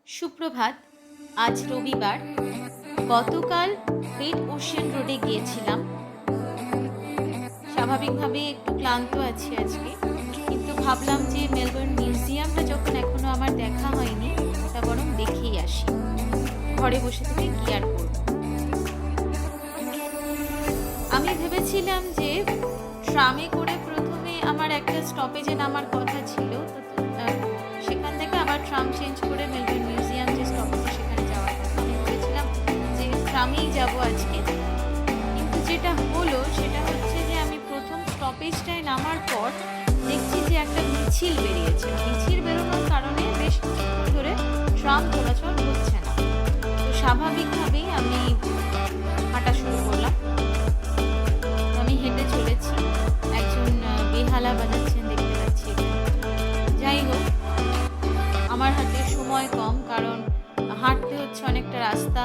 সুপ্রভাত। আজ রবিবার। গতকাল গ্রেট ওশিয়ান রোডে গিয়েছিলাম। স্বাভাবিকভাবে একটু ক্লান্ত আছি আজকে। কিন্তু ভাবলাম যে মেলবোর্ন মিউজিয়ামটা যখন এখনো আমার দেখা হয়নি, ওটা বরং দেখেই আসি। ঘরে বসে থেকে কি আর করব। আমি ভেবেছিলাম যে ট্রামে করে প্রথমে আমার একটা স্টপেজে নামার কথা ছিল। তো সেখান থেকে আবার ট্রাম চেঞ্জ করে মেলবোর্ন মিউজিয়াম যে স্টপেজে সেখানে যাওয়ার কথা। আমি ভেবেছিলাম যে ট্রামেই যাব আজকে। কিন্তু যেটা হলো সেটা হচ্ছে যে আমি প্রথম স্টপেজটায় নামার পর দেখছি যে একটা মিছিল বেরিয়েছে। মিছিল বেরোনোর কারণে বেশ কিছুক্ষণ ধরে ট্রাম চলাচল হচ্ছে না। তো স্বাভাবিকভাবেই আমি হাঁটা শুরু করলাম। আমি হেঁটে চলেছি। একজন বেহালা বাজাচ্ছেন দেখতে পাচ্ছি এখানে। যাই হোক, আমার হাতে সময় কম, কারণ হাঁটতে হচ্ছে অনেকটা রাস্তা।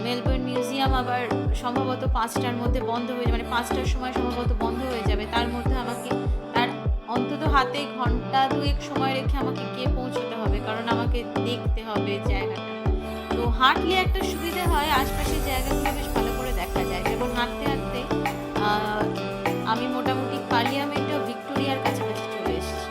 মেলবোর্ন মিউজিয়াম আবার সম্ভবত 5টার মধ্যে বন্ধ হয়ে যাবে, মানে 5টার সময় সম্ভবত বন্ধ হয়ে যাবে। তার মধ্যে আমাকে তার অন্তত হাতে ঘন্টা দুয়েক সময় রেখে আমাকে গিয়ে পৌঁছতে হবে, কারণ আমাকে দেখতে হবে জায়গাটা। তো হাঁটলে একটা সুবিধা হয়, আশপাশের জায়গাগুলো বেশ ভালো করে দেখা যায়। যেমন হাঁটতে হাঁটতে আমি মোটামুটি পার্লিয়ামেন্ট অফ ভিক্টোরিয়ার কাছাকাছি চলে এসেছি।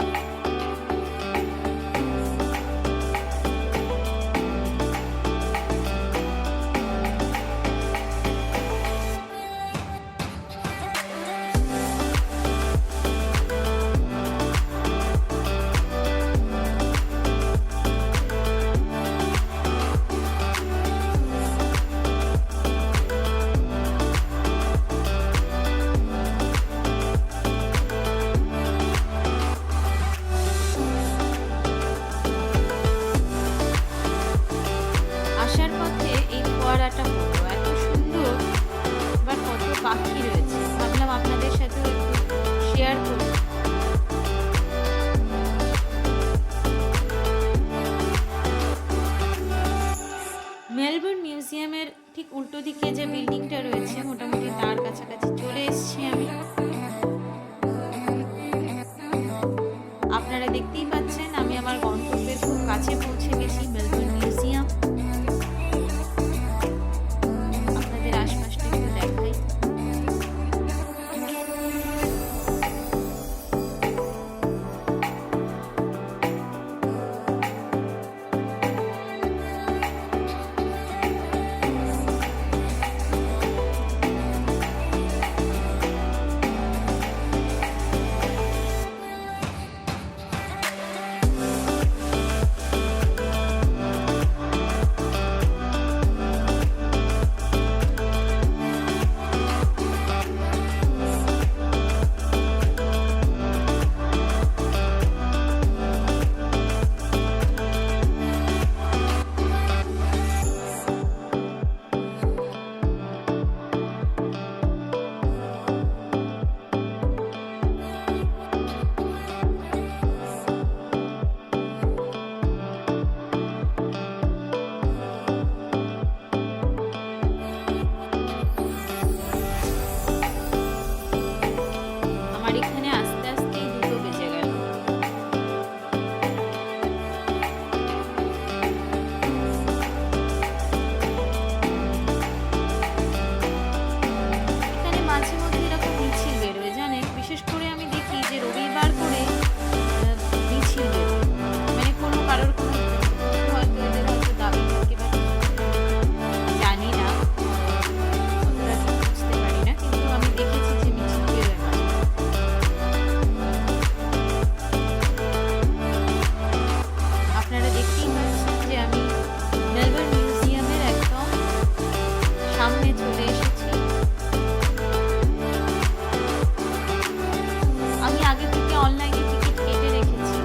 আসার পথে এই ফোয়ারাটা হলো এত সুন্দর। আবার কত পাখি রয়েছে, ভাবলাম আপনাদের সাথেও একটু শেয়ার করি। মেলবোর্ন মিউজিয়ামের ঠিক উল্টো দিকে যে বিল্ডিংটা রয়েছে, মোটামুটি তার কাছাকাছি চলে এসেছি আমি। আপনারা দেখতেই পাচ্ছেন আমি আমার গন্তব্যের খুব কাছে পৌঁছে গেছি, মেলবোর্ন মিউজিয়াম। আপনাদের আশপাশটা একটু দেখাই। আমার এখানে আস্তে আস্তেই 2টো বেজে গেল। এখানে মাঝে মধ্যে এরকম মিছিল বেরোয় জানেন, বিশেষ করে আমি দেখি যে রবিবার করে মিছিল বেরোয়। মানে কোনো কারোর কোনো হয়তো এদের হয়তো দাবি থাকে বা কিছু, জানি না, অতটা ঠিক বুঝতে পারি না, কিন্তু আমি দেখেছি যে মিছিল বেরোয় মাঝে মধ্যে। আপনারা দেখতেই পাচ্ছেন যে আমি মেলবোর্ন মিউজিয়ামের একদম সামনে চলে এসেছি। আমি আগে থেকে অনলাইনে টিকিট কেটে রেখেছি।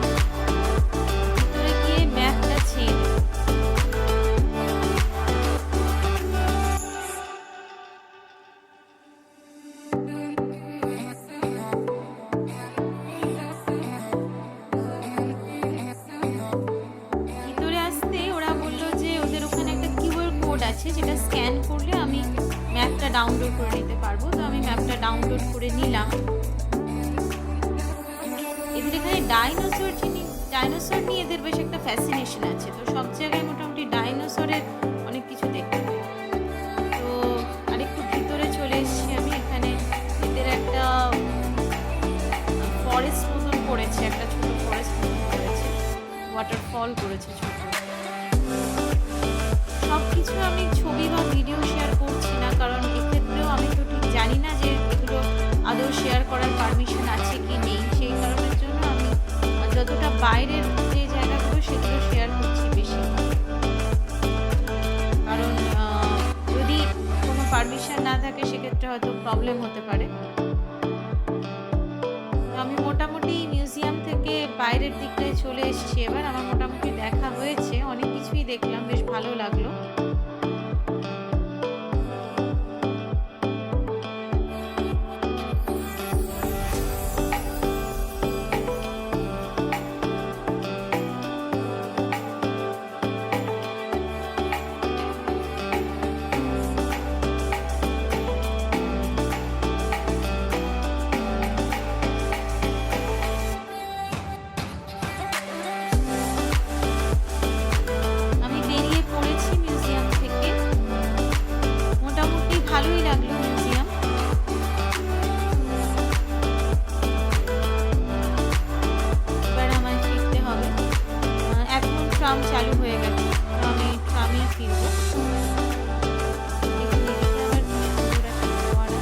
ভিতরে গিয়ে ম্যাপটা চেয়ে নেব। ভিতরে আসতে ওরা বলল যে ওদের ওখানে একটা কিউআর কোড আছে, যেটা স্ক্যান করলে আমি ম্যাপটা ডাউনলোড করে নিতে পারবো। তো আমি ম্যাপটা ডাউনলোড করে নিলাম। এদের এখানে ডাইনোসর নিয়ে এদের বেশ একটা ফ্যাসিনেশন আছে। তো সব জায়গায় মোটামুটি ডাইনোসরের অনেক কিছু দেখতে পাই। তো আরেকটু ভিতরে চলে এসেছি আমি। এখানে এদের একটা ফরেস্ট মতন করেছে, একটা ছোট ফরেস্ট মতন করেছে, ওয়াটারফল করেছে ছোট। সব কিছু আমি ছবি বা ভিডিও শেয়ার করছি না, কারণ এক্ষেত্রেও আমি তো ঠিক জানি না যে এগুলো আদৌ শেয়ার করার পারমিশন আছে কি নেই। সেই কারণের জন্য আমি যতটা বাইরের যে জায়গাগুলো সেগুলো শেয়ার করছি বেশি, কারণ যদি কোনো পারমিশন না থাকে সেক্ষেত্রে হয়তো প্রবলেম হতে পারে। তো আমি মোটামুটি মিউজিয়াম থেকে বাইরের দিকটায় চলে এসেছি। এবার আমার মোটামুটি দেখা হয়েছে, অনেক কিছুই দেখলাম, বেশ ভালো লাগলো। আমি বেরিয়ে পড়েছি মিউজিয়াম থেকে, মোটামুটি ভালোই লাগলো মিউজিয়াম। এবার আমায় ফিরতে হবে। এখন ট্রাম চালু হয়ে গেছে, তো আমি ট্রামেই ফিরবো। দেখুন এদিকে আবার কি সুন্দর একটা ফোয়ারা।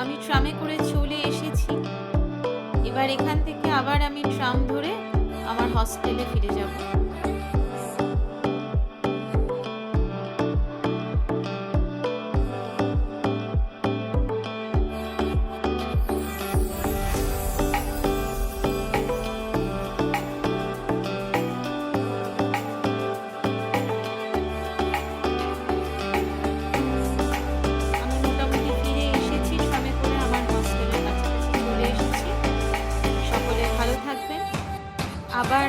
আমি ট্রামে করে চলে এসেছি। এবার এখান থেকে আবার আমি ট্রাম ধরে আমার হস্টেলে ফিরে যাব। আমি মোটামুটি ফিরে এসেছি ট্রামে করে, আমার হস্টেলের কাছাকাছি চলে এসেছি। সকলে ভালো থাকবেন। আবার